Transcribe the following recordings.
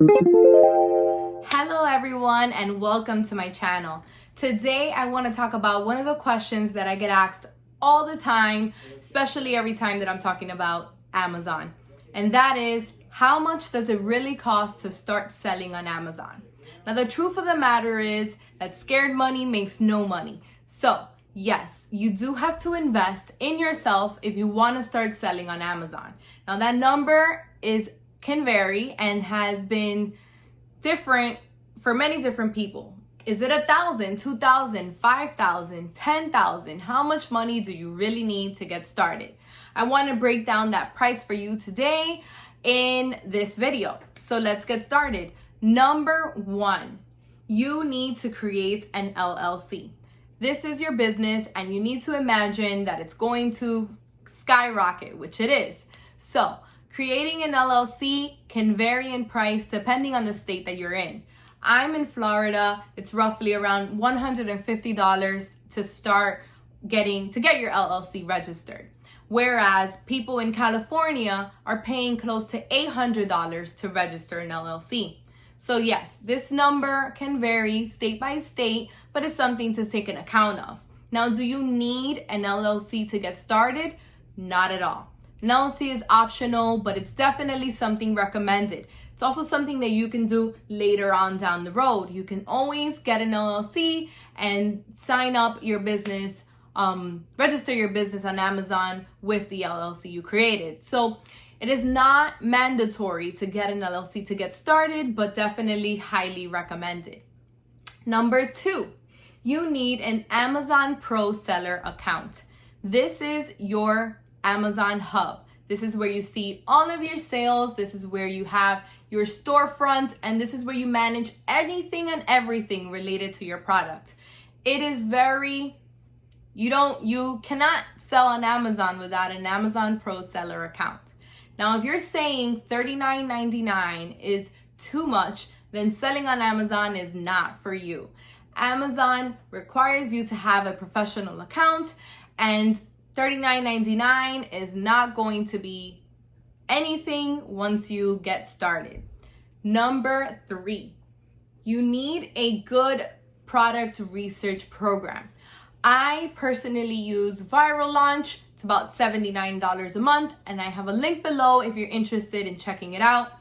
Hello everyone and welcome to my channel. Today I want to talk about one of the questions that I get asked all the time, especially every time that I'm talking about Amazon. And that is, how much does it really cost to start selling on Amazon? Now the truth of the matter is that scared money makes no money. So yes, you do have to invest in yourself if you want to start selling on Amazon. Now that number can vary and has been different for many different people. Is it $1,000, $2,000, $5,000, $10,000? How much money do you really need to get started? I want to break down that price for you today in this video. So let's get started. Number one, you need to create an LLC. This is your business and you need to imagine that it's going to skyrocket, which it is. So creating an LLC can vary in price depending on the state that you're in. I'm in Florida. It's roughly around $150 to get your LLC registered. Whereas people in California are paying close to $800 to register an LLC. So yes, this number can vary state by state, but it's something to take an account of. Now, do you need an LLC to get started? Not at all. An LLC is optional, but it's definitely something recommended. It's also something that you can do later on down the road. You can always get an LLC and sign up your business, register your business on Amazon with the LLC you created. So it is not mandatory to get an LLC to get started, but definitely highly recommended. Number two, you need an Amazon Pro Seller account. This is your Amazon hub. This is where you see all of your sales. This is where you have your storefront, and this is where you manage anything and everything related to your product. It is you cannot sell on Amazon without an Amazon Pro Seller account. Now, if you're saying $39.99 is too much, then selling on Amazon is not for you. Amazon requires you to have a professional account, and $39.99 is not going to be anything once you get started. Number three, you need a good product research program. I personally use Viral Launch. It's about $79 a month, and I have a link below if you're interested in checking it out.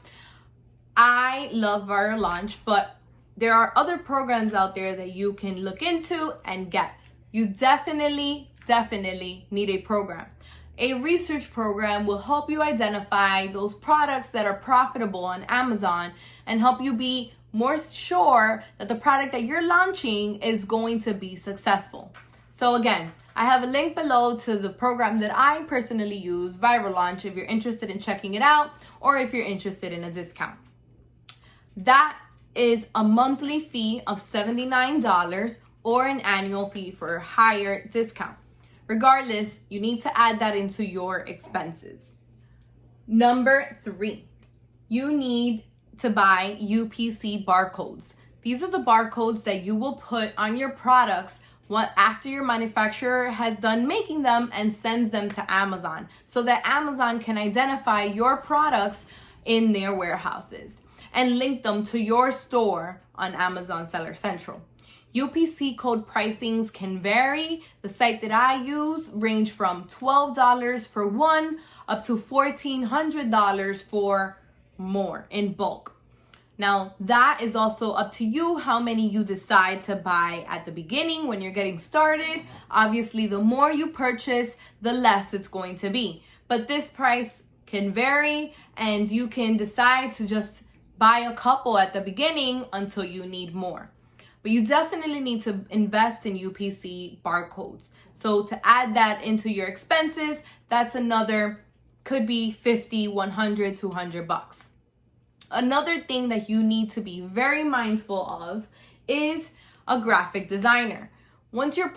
I love Viral Launch, but there are other programs out there that you can look into and get. You definitely need a program. A research program will help you identify those products that are profitable on Amazon and help you be more sure that the product that you're launching is going to be successful. So again, I have a link below to the program that I personally use, Viral Launch, if you're interested in checking it out or if you're interested in a discount. That is a monthly fee of $79 or an annual fee for a higher discount. Regardless, you need to add that into your expenses. Number three, you need to buy UPC barcodes. These are the barcodes that you will put on your products after your manufacturer has done making them and sends them to Amazon, so that Amazon can identify your products in their warehouses and link them to your store on Amazon Seller Central. UPC code pricings can vary. The site that I use range from $12 for one up to $1,400 for more in bulk. Now, that is also up to you how many you decide to buy at the beginning when you're getting started. Obviously, the more you purchase, the less it's going to be. But this price can vary, and you can decide to just buy a couple at the beginning until you need more. But you definitely need to invest in UPC barcodes. So to add that into your expenses, that's another, could be $50, $100, $200. Another thing that you need to be very mindful of is a graphic designer. Once you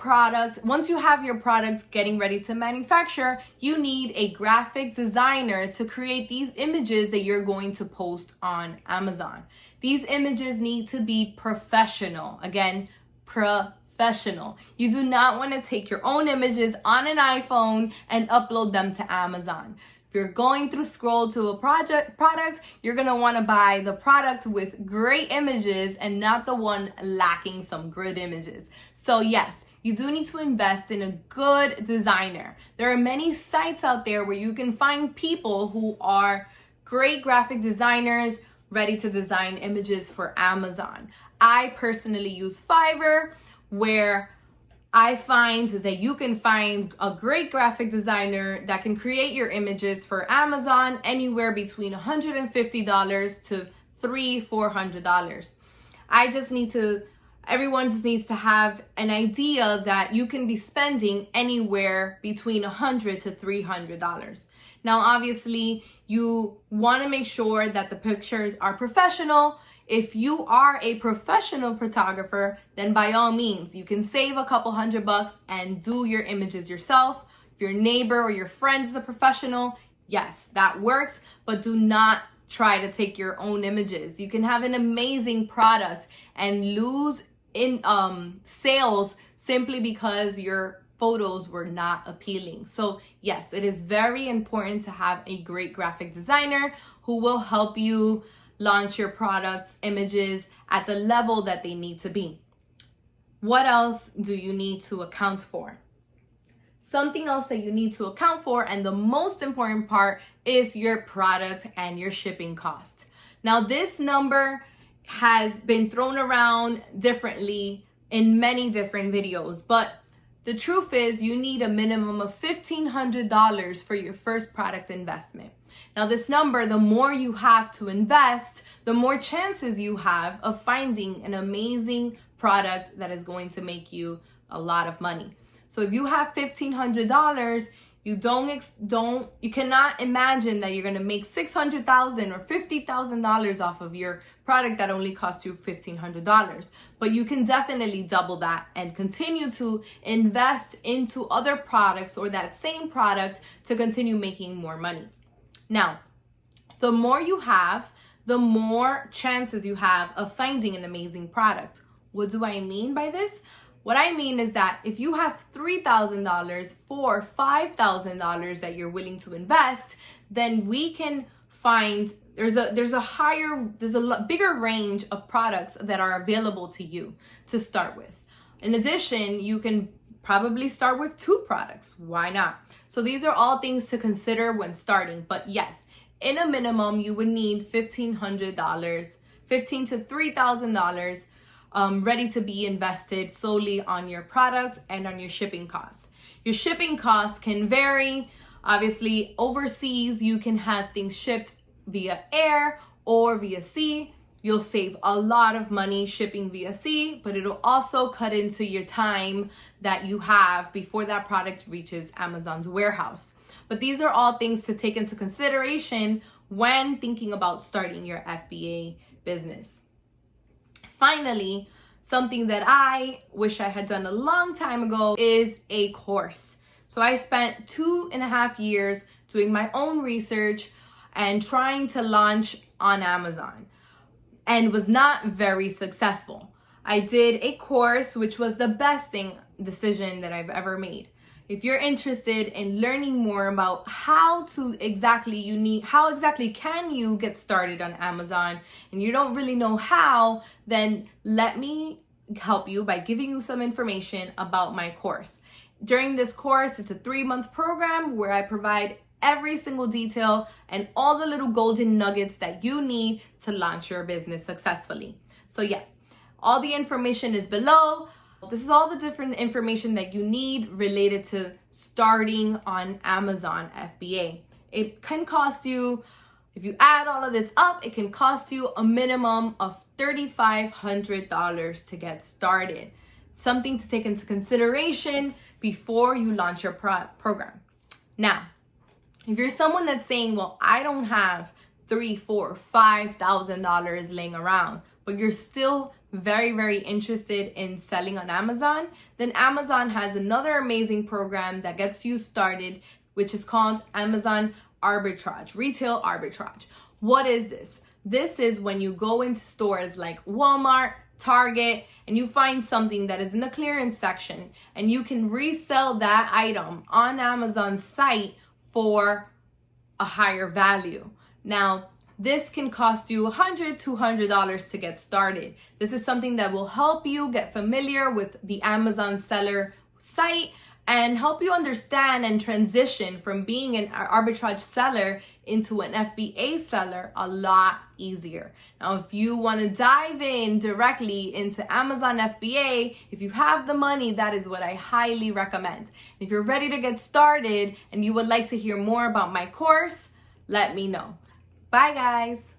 have your product getting ready to manufacture, you need a graphic designer to create these images that you're going to post on Amazon. These images need to be professional. Again, professional. You do not want to take your own images on an iPhone and upload them to Amazon. If you're going through scroll to a product, you're gonna wanna buy the product with great images and not the one lacking some good images. So yes, you do need to invest in a good designer. There are many sites out there where you can find people who are great graphic designers ready to design images for Amazon. I personally use Fiverr, where I find that you can find a great graphic designer that can create your images for Amazon anywhere between $150 to $300-$400. Everyone just needs to have an idea that you can be spending anywhere between $100 to $300. Now, obviously, you want to make sure that the pictures are professional. If you are a professional photographer, then by all means, you can save a couple $100 and do your images yourself. If your neighbor or your friend is a professional, yes, that works, but do not try to take your own images. You can have an amazing product and lose in sales simply because your photos were not appealing. So yes, it is very important to have a great graphic designer who will help you launch your products, images at the level that they need to be. What else do you need to account for? Something else that you need to account for, and the most important part, is your product and your shipping cost. Now, this number has been thrown around differently in many different videos, but the truth is you need a minimum of $1,500 for your first product investment. Now, this number, the more you have to invest, the more chances you have of finding an amazing product that is going to make you a lot of money. So if you have $1,500, you cannot imagine that you're going to make $600,000 or $50,000 off of your product that only cost you $1,500. But you can definitely double that and continue to invest into other products or that same product to continue making more money. Now, the more you have, the more chances you have of finding an amazing product. What do I mean by this? What I mean is that if you have $3,000, $4,000, $5,000 that you're willing to invest, then we can find there's a bigger range of products that are available to you to start with. In addition, you can probably start with 2 products. Why not? So these are all things to consider when starting. But yes, in a minimum, you would need $1,500, $1,500 to $3,000 ready to be invested solely on your product and on your shipping costs. Your shipping costs can vary. Obviously, overseas, you can have things shipped via air or via sea. You'll save a lot of money shipping via sea, but it'll also cut into your time that you have before that product reaches Amazon's warehouse. But these are all things to take into consideration when thinking about starting your FBA business. Finally, something that I wish I had done a long time ago is a course. So I spent 2.5 years doing my own research and trying to launch on Amazon, and was not very successful. I did a course, which was the best decision that I've ever made. If you're interested in learning more about how exactly can you get started on Amazon and you don't really know how, then let me help you by giving you some information about my course. During this course, it's a 3-month program where I provide every single detail and all the little golden nuggets that you need to launch your business successfully. So yes, all the information is below. This is all the different information that you need related to starting on Amazon FBA. It can cost you, if you add all of this up, it can cost you a minimum of $3,500 to get started. Something to take into consideration before you launch your program. Now, if you're someone that's saying, well, I don't have $3,000, $4,000, $5,000 laying around, but you're still very, very interested in selling on Amazon, then Amazon has another amazing program that gets you started, which is called Amazon Arbitrage, Retail Arbitrage. What is this? This is when you go into stores like Walmart, Target, and you find something that is in the clearance section, and you can resell that item on Amazon's site for a higher value. Now, this can cost you $100, $200 to get started. This is something that will help you get familiar with the Amazon seller site and help you understand and transition from being an arbitrage seller into an FBA seller a lot easier. Now, if you want to dive in directly into Amazon FBA, if you have the money, that is what I highly recommend. If you're ready to get started and you would like to hear more about my course, let me know. Bye, guys.